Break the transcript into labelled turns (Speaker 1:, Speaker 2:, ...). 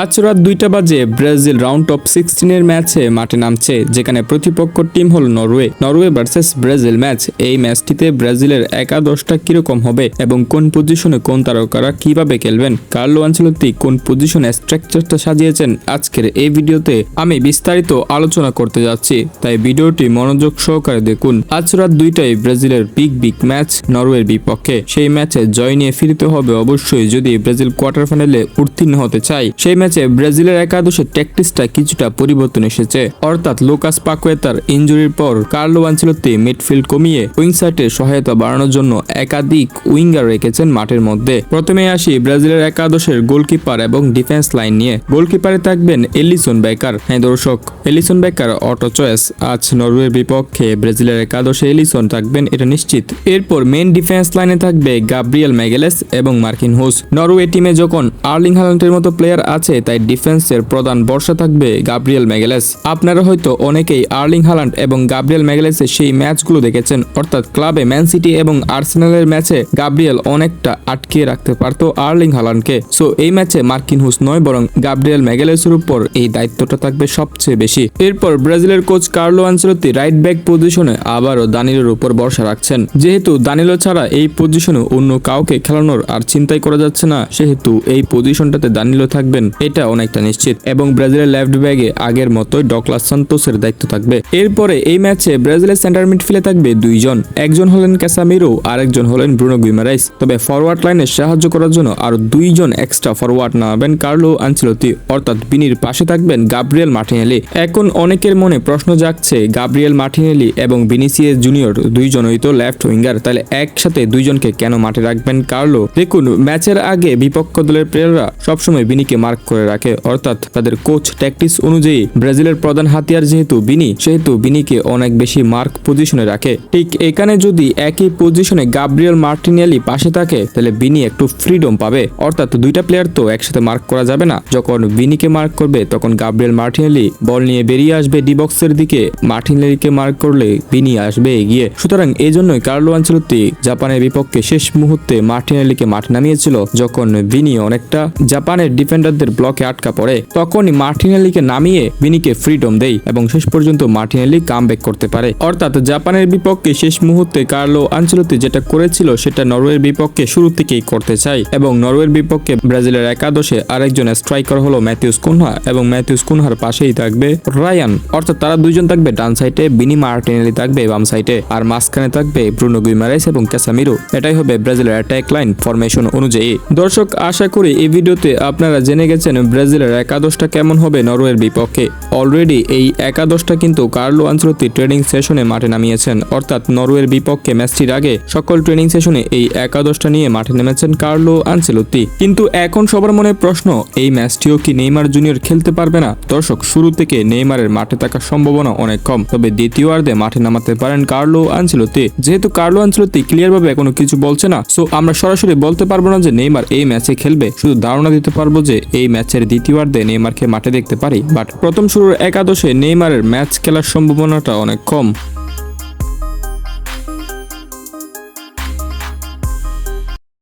Speaker 1: আজ রাত 2টা বাজে ব্রাজিল রাউন্ড অফ 16 এর ম্যাচে মাঠে নামছে, যেখানে প্রতিপক্ষ টিম হল নরওয়ে ভার্সেস ব্রাজিল ম্যাচ। এই ম্যাচটিতে ব্রাজিলের একাদশটা কিরকম হবে এবং কোন পজিশনে কোন তারকারা কিভাবে খেলবেন, কার্লো আনচেলত্তি কোন পজিশনে স্ট্রাকচারটা সাজিয়েছেন, আজকের এই ভিডিওতে আমি বিস্তারিত আলোচনা করতে যাচ্ছি, তাই ভিডিওটি মনোযোগ সহকারে দেখুন। আজ রাত 2টায় ব্রাজিলের বিগ ম্যাচ নরওয়ের বিপক্ষে। সেই ম্যাচে জয় নিয়ে ফিরতে হবে অবশ্যই যদি ব্রাজিল কোয়ার্টার ফাইনালে উত্তীর্ণ হতে চায়। সেই ম্যাচে ব্রাজিলের একাদশের ট্যাকটিক্সটা কিছুটা পরিবর্তন এসেছে, অর্থাৎ লুকাস পাকুয়েতার ইনজুরির পর কার্লো আনচেলত্তি মিডফিল্ড কমিয়ে উইং সাইডের সহায়তা বাড়ানোর জন্য একাধিক উইঙ্গার রেখেছেন মাঠের মধ্যে। প্রথমে আসি ব্রাজিলের একাদশের গোলকিপার এবং ডিফেন্স লাইন নিয়ে। গোলকিপারে থাকবেন এলিসন বেকার। হ্যাঁ দর্শক, এলিসন বেকার অটো চয়েস। আজ নরওয়ের বিপক্ষে ব্রাজিলের একাদশে এলিসন থাকবেন, এটা নিশ্চিত। এরপর মেন ডিফেন্স লাইনে থাকবে গাব্রিয়েল ম্যাগেলেস এবং মার্কিনহোস। নরওয়ে টিমে যখন আর্লিং হাল্যান্ডের মতো প্লেয়ার আছে, তাই ডিফেন্সের প্রধান ভরসা থাকবে গাব্রিয়েল ম্যাগেলেস। আপনারা হয়তো অনেকেই আর্লিং হাল্যান্ড এবং গাব্রিয়েল ম্যাগেলেসের সেই ম্যাচগুলো দেখেছেন, অর্থাৎ ক্লাবে ম্যান সিটি এবং আর্সেনালের ম্যাচে গাব্রিয়েল অনেকটা আটকে রাখতে পারত আর্লিং হাল্যান্ডকে। সো এই ম্যাচে মার্কিনহোস নয়, বরং গাব্রিয়েল ম্যাগেলেসের উপর এই দায়িত্বটা থাকবে সবচেয়ে বেশি। এরপর ব্রাজিলের coach Carlo Ancelotti right back পজিশনে আবারও দানিলোর উপর ভরসা রাখছেন। যেহেতু দানিলো ছাড়া এই পজিশনে অন্য কাউকে খেলানোর আর চিন্তাই করা যাচ্ছে না, সেহেতু এই পজিশনটাতে দানিলো থাকবেন, এটা অনেকটা নিশ্চিত। এবং ব্রাজিলের লেফট ব্যাগে আগের মতোই ডগলাস সান্তোসের দায়িত্ব থাকবে। এরপরে এই ম্যাচে ব্রাজিলের সেন্টার মিডফিল্ডে থাকবে দুইজন, একজন হলেন ক্যাসামিরো, আরেকজন হলেন ব্রুনো গুইমারাইস। তবে ফরওয়ার্ড লাইনে সাহায্য করার জন্য আরো দুইজন এক্সট্রা ফরওয়ার্ড নামাবেন কার্লো আনচেলত্তি, অর্থাৎ বিনির পাশে থাকবেন গাব্রিয়েল মার্টিনেলি। এখন অনেকের মনে প্রশ্ন জাগছে, গাব্রিয়েল মার্টিনেলি এবং ভিনিসিয়াস জুনিয়র দুইজনই তো লেফট উইঙ্গার, তাহলে একসাথে দুইজনকে কেন মাঠে রাখবেন কার্লো? দেখুন, ম্যাচের আগে বিপক্ষ দলের প্লেয়াররা সবসময় বিনিকে মার্ক করে রাখে, অর্থাৎ তাদের কোচ ট্যাকটিক্স অনুযায়ী ব্রাজিলের প্রধান হাতিয়ার যেহেতু বিনি, সেহেতু বিনিকে অনেক বেশি মার্ক পজিশনে রাখে। ঠিক এখানে যদি একই পজিশনে গাব্রিয়েল মার্টিনেলি পাশে থাকে, তাহলে বিনি একটু ফ্রিডম পাবে, অর্থাৎ দুইটা প্লেয়ার তো একসাথে মার্ক করা যাবে না। যখন বিনিকে মার্ক করবে, তখন গাব্রিয়েল মার্টিনেলি বল নিয়ে বেরিয়ে আসবে ডি বক্সের দিকে, মার্টিনেলিকে মার্ক করলে বিনি আসবে এগিয়ে। সুতরাং এই জন্যই কার্লো আনচেলত্তি জাপানের বিপক্ষে শেষ মুহূর্তে মার্টিনেলিকে মাঠে নামিয়েছিল। যখন বিনি অনেকটা জাপানের ডিফেন্ডারদের ব্লকে আটকা পড়ে, তখনই মার্টিনেলিকে নামিয়ে বিনিকে ফ্রিডম দেয় এবং শেষ পর্যন্ত মার্টিনেলি কামব্যাক করতে পারে। অর্থাৎ জাপানের বিপক্ষে শেষ মুহূর্তে কার্লো আনচেলত্তি যেটা করেছিল, সেটা নরওয়ের বিপক্ষে শুরু থেকেই করতে চায়। এবং নরওয়ের বিপক্ষে ব্রাজিলের একাদশে আরেকজন স্ট্রাইকার হলো ম্যাথিউস কুনহা, এবং ম্যাথিউস কুনহার পাশেই থাকবে রায়ান, অর্থাৎ তারা দুইজন থাকবে ডান সাইডে, বিনি মার্টিনেলি থাকবে বাম সাইডে, আর মাঝখানে থাকবে ব্রুনো গুইমারাইস এবং ক্যাসামিরো। এটাই হবে ব্রাজিলের অ্যাটাক লাইন ফরমেশন অনুযায়ী। দর্শক, আশা করি এই ভিডিওতে আপনারা জেনে গেছেন ব্রাজিলের একাদশটা কেমন হবে নরওয়ের বিপক্ষে। অলরেডি এই একাদশটা কিন্তু কার্লো আনচেলত্তি ট্রেনিং সেশনে মাঠে নামিয়েছেন, অর্থাৎ নরওয়ের বিপক্ষে ম্যাচটির আগে সকল ট্রেনিং সেশনে এই একাদশটা নিয়ে মাঠে নেমেছেন কার্লো আনচেলত্তি। কিন্তু এখন সবার মনে প্রশ্ন, এই ম্যাচটিও কি নেইমার জুনিয়র খেলতে পারবে না? দর্শক, শুরু থেকে নেইমারের মাঠে থাকার সম্ভাবনা অনেক কম, তবে দ্বিতীয়ার্ধে মাঠে নামাতে পারেন কার্লো আনচেলত্তি। যেহেতু কার্লো আনচেলত্তি ক্লিয়ার ভাবে এখনো কিছু বলছে না, সো আমরা সরাসরি বলতে পারবো না যে নেইমার এই ম্যাচে খেলবে, শুধু ধারণা দিতে পারবো যে এই ম্যাচের দ্বিতীয়ার্ধে নেইমারকে মাঠে দেখতে পারি। বাট প্রথম শুরুর একাদশে নেইমারের ম্যাচ খেলার সম্ভাবনাটা অনেক কম।